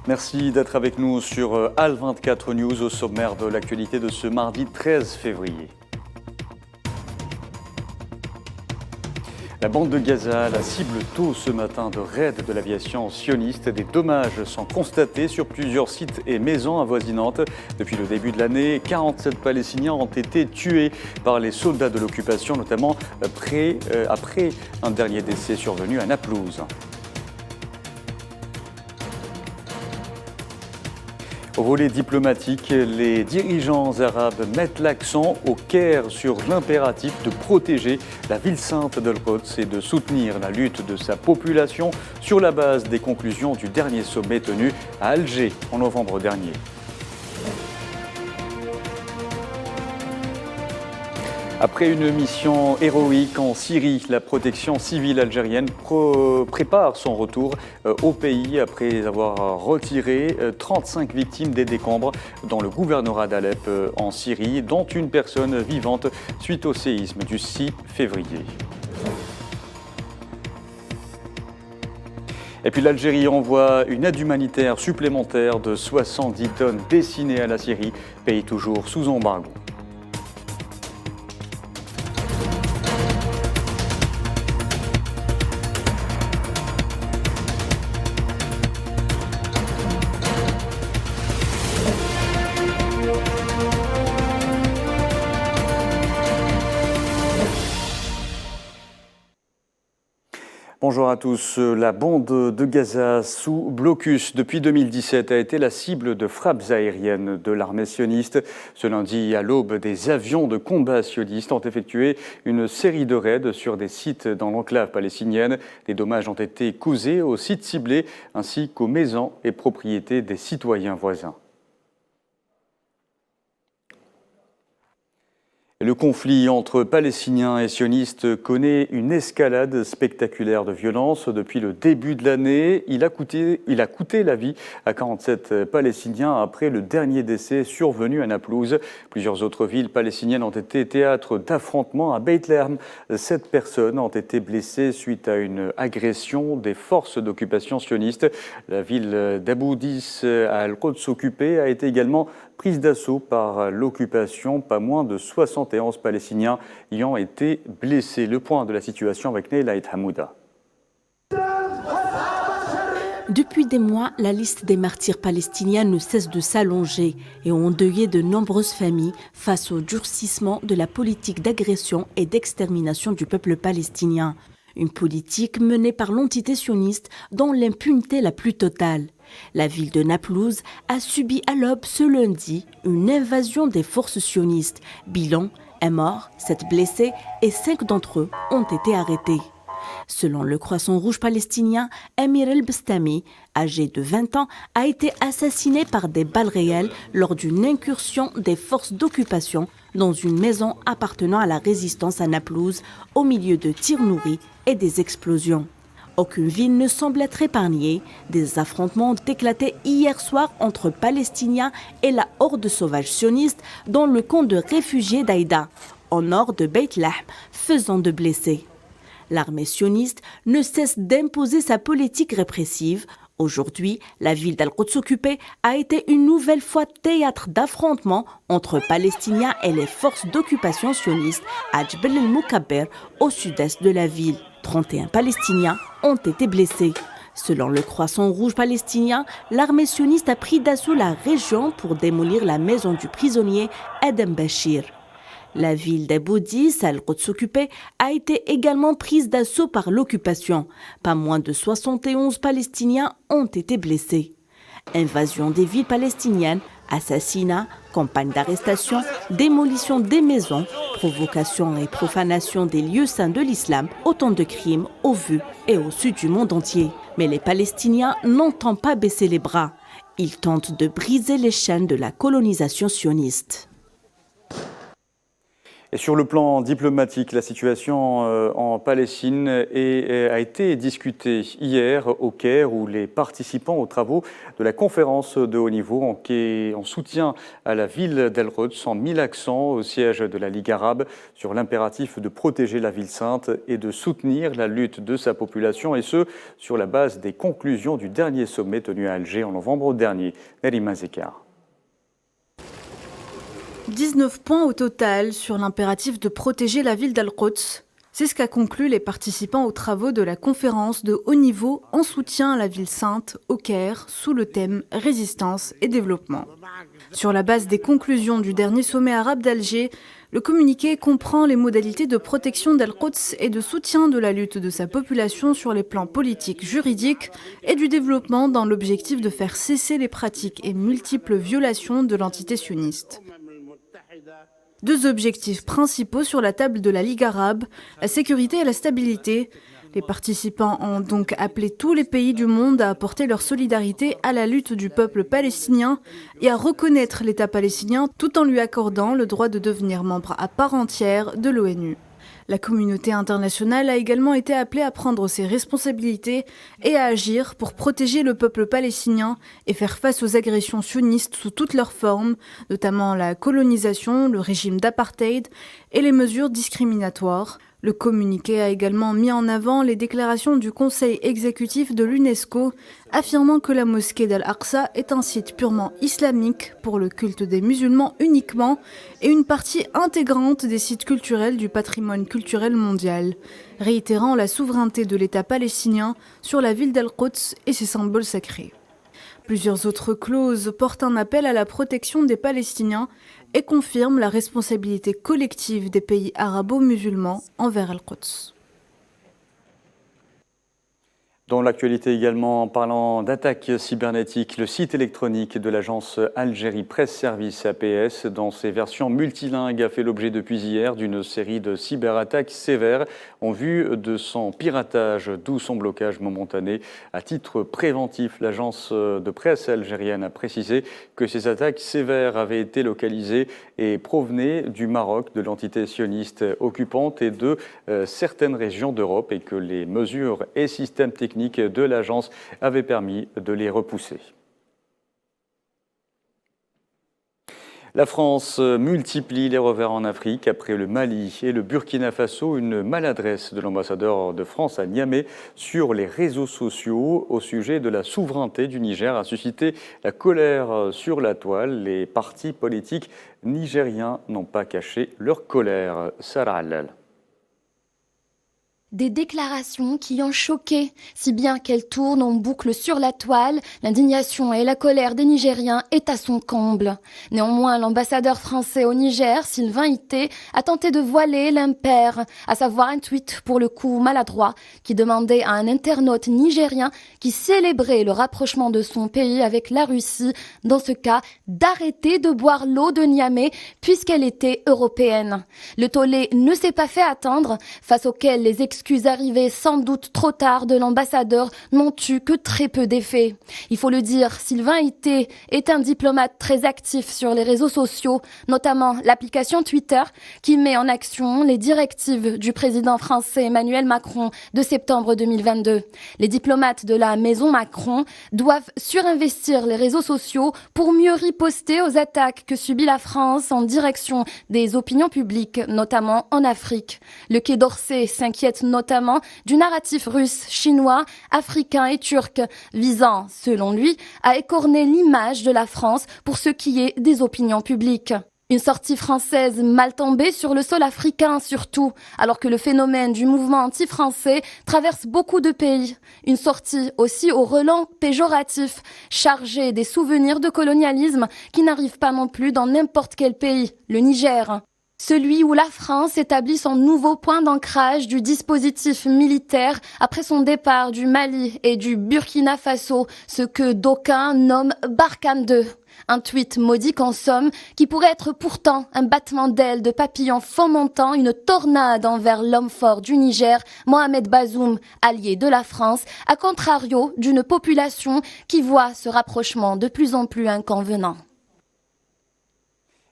Merci d'être avec nous sur AL24 News au sommaire de l'actualité de ce mardi 13 février. La bande de Gaza la cible tôt ce matin de raids de l'aviation sioniste. Des dommages sont constatés sur plusieurs sites et maisons avoisinantes. Depuis le début de l'année, 47 Palestiniens ont été tués par les soldats de l'occupation, notamment après un dernier décès survenu à Naplouse. Au volet diplomatique, les dirigeants arabes mettent l'accent au Caire sur l'impératif de protéger la ville sainte d'Al-Quds et de soutenir la lutte de sa population sur la base des conclusions du dernier sommet tenu à Alger en novembre dernier. Après une mission héroïque en Syrie, la protection civile algérienne prépare son retour au pays après avoir retiré 35 victimes des décombres dans le gouvernorat d'Alep en Syrie, dont une personne vivante suite au séisme du 6 février. Et puis l'Algérie envoie une aide humanitaire supplémentaire de 70 tonnes destinée à la Syrie, pays toujours sous embargo. Bonjour à tous. La bande de Gaza sous blocus depuis 2017 a été la cible de frappes aériennes de l'armée sioniste. Ce lundi, à l'aube, des avions de combat sionistes ont effectué une série de raids sur des sites dans l'enclave palestinienne. Des dommages ont été causés aux sites ciblés ainsi qu'aux maisons et propriétés des citoyens voisins. Le conflit entre Palestiniens et sionistes connaît une escalade spectaculaire de violence depuis le début de l'année. Il a coûté la vie à 47 Palestiniens après le dernier décès survenu à Naplouse. Plusieurs autres villes palestiniennes ont été théâtre d'affrontements à Beit Lahem. 7 personnes ont été blessées suite à une agression des forces d'occupation sionistes. La ville d'Abu Dis à Al-Quds occupée a été également prise d'assaut par l'occupation. Pas moins de 71 Palestiniens y ont été blessés. Le point de la situation avec Neila Hamouda. Depuis des mois, la liste des martyrs palestiniens ne cesse de s'allonger et ont endeuillé de nombreuses familles face au durcissement de la politique d'agression et d'extermination du peuple palestinien. Une politique menée par l'entité sioniste dans l'impunité la plus totale. La ville de Naplouse a subi à l'aube ce lundi une invasion des forces sionistes. Bilan, un mort, 7 blessés et 5 d'entre eux ont été arrêtés. Selon le Croissant Rouge palestinien, Amir El-Bastami, âgé de 20 ans, a été assassiné par des balles réelles lors d'une incursion des forces d'occupation dans une maison appartenant à la résistance à Naplouse, au milieu de tirs nourris et des explosions. Aucune ville ne semble être épargnée. Des affrontements ont éclaté hier soir entre Palestiniens et la horde sauvage sioniste dans le camp de réfugiés d'Aïda, au nord de Beit Lahem, faisant de blessés. L'armée sioniste ne cesse d'imposer sa politique répressive. Aujourd'hui, la ville d'Al-Quds occupée a été une nouvelle fois théâtre d'affrontements entre Palestiniens et les forces d'occupation sionistes à Jbel el-Moukabber, au sud-est de la ville. 31 Palestiniens ont été blessés. Selon le Croissant Rouge palestinien, l'armée sioniste a pris d'assaut la région pour démolir la maison du prisonnier Adam Bashir. La ville d'Abu Dis, Al-Quds occupée, a été également prise d'assaut par l'occupation. Pas moins de 71 Palestiniens ont été blessés. Invasion des villes palestiniennes, assassinats, campagne d'arrestation, démolition des maisons, provocation et profanation des lieux saints de l'islam, autant de crimes au vu et au su du monde entier. Mais les Palestiniens n'entendent pas baisser les bras. Ils tentent de briser les chaînes de la colonisation sioniste. Et sur le plan diplomatique, la situation en Palestine a été discutée hier au Caire, où les participants aux travaux de la conférence de haut niveau en soutien à la ville d'Al-Quds ont mis l'accent au siège de la Ligue arabe sur l'impératif de protéger la ville sainte et de soutenir la lutte de sa population, et ce, sur la base des conclusions du dernier sommet tenu à Alger en novembre dernier. Nerima Zekar. 19 points au total sur l'impératif de protéger la ville d'Al-Quds. C'est ce qu'a conclu les participants aux travaux de la conférence de haut niveau en soutien à la ville sainte au Caire sous le thème « Résistance et développement ». Sur la base des conclusions du dernier sommet arabe d'Alger, le communiqué comprend les modalités de protection d'Al-Quds et de soutien de la lutte de sa population sur les plans politiques, juridiques et du développement dans l'objectif de faire cesser les pratiques et multiples violations de l'entité sioniste. Deux objectifs principaux sur la table de la Ligue arabe, la sécurité et la stabilité. Les participants ont donc appelé tous les pays du monde à apporter leur solidarité à la lutte du peuple palestinien et à reconnaître l'État palestinien tout en lui accordant le droit de devenir membre à part entière de l'ONU. La communauté internationale a également été appelée à prendre ses responsabilités et à agir pour protéger le peuple palestinien et faire face aux agressions sionistes sous toutes leurs formes, notamment la colonisation, le régime d'apartheid et les mesures discriminatoires. Le communiqué a également mis en avant les déclarations du Conseil exécutif de l'UNESCO, affirmant que la mosquée d'Al-Aqsa est un site purement islamique pour le culte des musulmans uniquement et une partie intégrante des sites culturels du patrimoine culturel mondial, réitérant la souveraineté de l'État palestinien sur la ville d'Al-Quds et ses symboles sacrés. Plusieurs autres clauses portent un appel à la protection des Palestiniens et confirment la responsabilité collective des pays arabo-musulmans envers Al-Quds. Dans l'actualité également, en parlant d'attaques cybernétiques, le site électronique de l'agence Algérie Presse Service APS, dans ses versions multilingues, a fait l'objet depuis hier d'une série de cyberattaques sévères en vue de son piratage, d'où son blocage momentané. À titre préventif, l'agence de presse algérienne a précisé que ces attaques sévères avaient été localisées et provenaient du Maroc, de l'entité sioniste occupante et de certaines régions d'Europe, et que les mesures et systèmes techniques de l'agence avait permis de les repousser. La France multiplie les revers en Afrique. Après le Mali et le Burkina Faso, une maladresse de l'ambassadeur de France à Niamey sur les réseaux sociaux au sujet de la souveraineté du Niger a suscité la colère sur la toile. Les partis politiques nigériens n'ont pas caché leur colère. Sarah Allal. Des déclarations qui ont choqué, si bien qu'elles tournent en boucle sur la toile. L'indignation et la colère des Nigériens est à son comble. Néanmoins, l'ambassadeur français au Niger, Sylvain Ité, a tenté de voiler l'impair, à savoir un tweet pour le coup maladroit, qui demandait à un internaute nigérien qui célébrait le rapprochement de son pays avec la Russie, dans ce cas, d'arrêter de boire l'eau de Niamey puisqu'elle était européenne. Le tollé ne s'est pas fait attendre, face auquel les excuses arrivées sans doute trop tard de l'ambassadeur n'ont eu que très peu d'effet. Il faut le dire, Sylvain Ité est un diplomate très actif sur les réseaux sociaux, notamment l'application Twitter, qui met en action les directives du président français Emmanuel Macron de septembre 2022. Les diplomates de la maison Macron doivent surinvestir les réseaux sociaux pour mieux riposter aux attaques que subit la France en direction des opinions publiques, notamment en Afrique. Le Quai d'Orsay s'inquiète notamment du narratif russe, chinois, africain et turc, visant, selon lui, à écorner l'image de la France pour ce qui est des opinions publiques. Une sortie française mal tombée sur le sol africain surtout, alors que le phénomène du mouvement anti-français traverse beaucoup de pays. Une sortie aussi au relent péjoratif, chargée des souvenirs de colonialisme qui n'arrivent pas non plus dans n'importe quel pays, le Niger. Celui où la France établit son nouveau point d'ancrage du dispositif militaire après son départ du Mali et du Burkina Faso, ce que d'aucuns nomment Barkhane 2. Un tweet modique en somme qui pourrait être pourtant un battement d'ailes de papillon fomentant une tornade envers l'homme fort du Niger, Mohamed Bazoum, allié de la France, à contrario d'une population qui voit ce rapprochement de plus en plus inconvenant.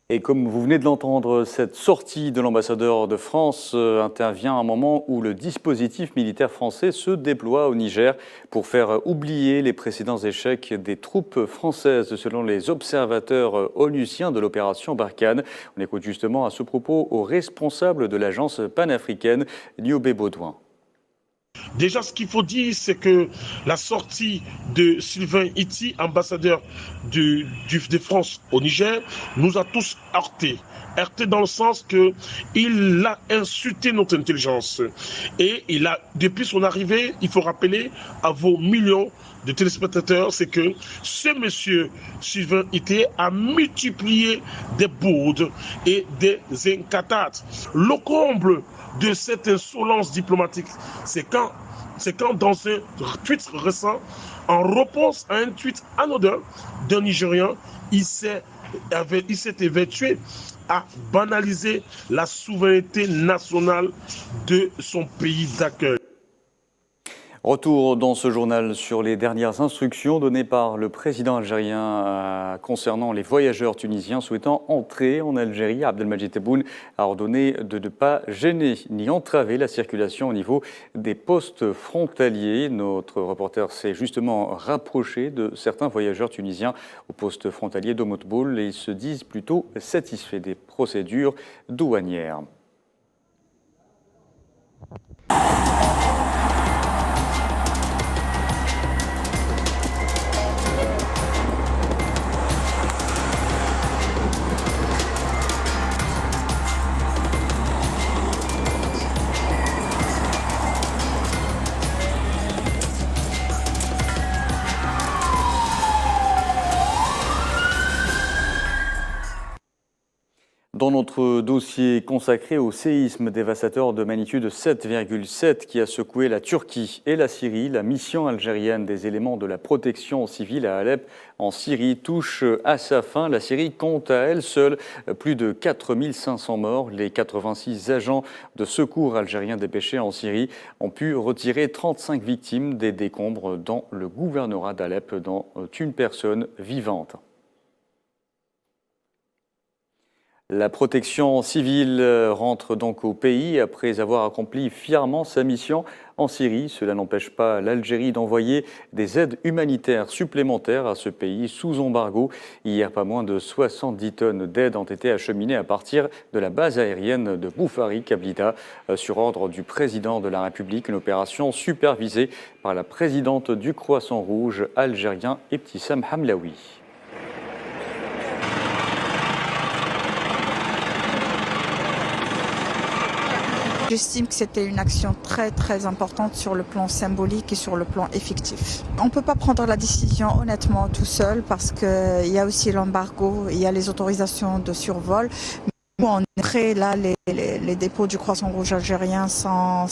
Et comme vous venez de l'entendre, cette sortie de l'ambassadeur de France intervient à un moment où le dispositif militaire français se déploie au Niger pour faire oublier les précédents échecs des troupes françaises, selon les observateurs onusiens de l'opération Barkhane. On écoute justement à ce propos au responsable de l'agence panafricaine, Niobé Baudouin. Déjà, ce qu'il faut dire, c'est que la sortie de Sylvain Ity, ambassadeur de France au Niger, nous a tous heurtés. Heurtés dans le sens qu'il a insulté notre intelligence. Et depuis son arrivée, il faut rappeler à vos millions de téléspectateurs, c'est que ce monsieur Sylvain Ity a multiplié des bourdes et des incatates. Le comble de cette insolence diplomatique, c'est quand dans un tweet récent, en réponse à un tweet anodin d'un Nigérian, il s'est évertué à banaliser la souveraineté nationale de son pays d'accueil. Retour dans ce journal sur les dernières instructions données par le président algérien concernant les voyageurs tunisiens souhaitant entrer en Algérie. Abdelmadjid Tebboune a ordonné de ne pas gêner ni entraver la circulation au niveau des postes frontaliers. Notre reporter s'est justement rapproché de certains voyageurs tunisiens au poste frontalier d'Omotboul et ils se disent plutôt satisfaits des procédures douanières. Dans notre dossier consacré au séisme dévastateur de magnitude 7,7 qui a secoué la Turquie et la Syrie, la mission algérienne des éléments de la protection civile à Alep en Syrie touche à sa fin. La Syrie compte à elle seule plus de 4500 morts. Les 86 agents de secours algériens dépêchés en Syrie ont pu retirer 35 victimes des décombres dans le gouvernorat d'Alep, dont une personne vivante. La protection civile rentre donc au pays après avoir accompli fièrement sa mission en Syrie. Cela n'empêche pas l'Algérie d'envoyer des aides humanitaires supplémentaires à ce pays sous embargo. Hier, pas moins de 70 tonnes d'aide ont été acheminées à partir de la base aérienne de Boufari, Kabylie, sur ordre du président de la République. Une opération supervisée par la présidente du Croissant Rouge algérien, Ebtissam Hamlaoui. J'estime que c'était une action très très importante sur le plan symbolique et sur le plan effectif. On ne peut pas prendre la décision honnêtement tout seul parce qu'il y a aussi l'embargo, il y a les autorisations de survol. On crée là les dépôts du Croissant Rouge algérien sans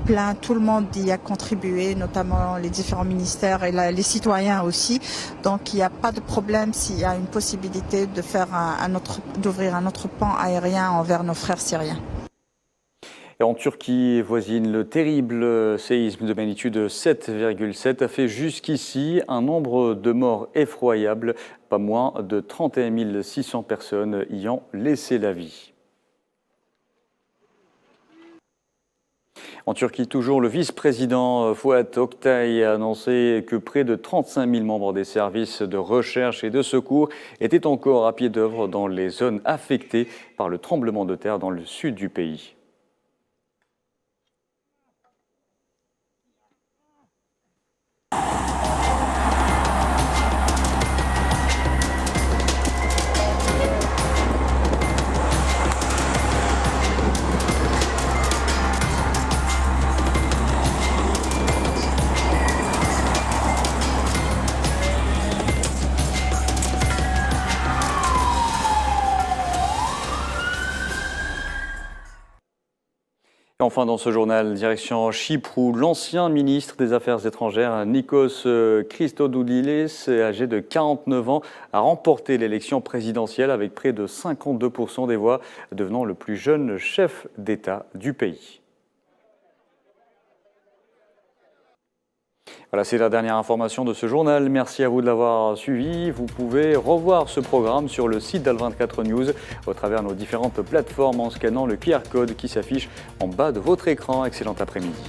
plein. Tout le monde y a contribué, notamment les différents ministères et les citoyens aussi. Donc il n'y a pas de problème s'il y a une possibilité de faire d'ouvrir un autre pont aérien envers nos frères syriens. En Turquie voisine, le terrible séisme de magnitude 7,7 a fait jusqu'ici un nombre de morts effroyable, pas moins de 31 600 personnes y ont laissé la vie. En Turquie, toujours, le vice-président Fuat Oktay a annoncé que près de 35 000 membres des services de recherche et de secours étaient encore à pied d'œuvre dans les zones affectées par le tremblement de terre dans le sud du pays. Enfin, dans ce journal, direction Chypre, où l'ancien ministre des Affaires étrangères, Nikos Christodoulides, âgé de 49 ans, a remporté l'élection présidentielle avec près de 52% des voix, devenant le plus jeune chef d'État du pays. Voilà, c'est la dernière information de ce journal. Merci à vous de l'avoir suivi. Vous pouvez revoir ce programme sur le site d'Al24 News au travers de nos différentes plateformes en scannant le QR code qui s'affiche en bas de votre écran. Excellent après-midi.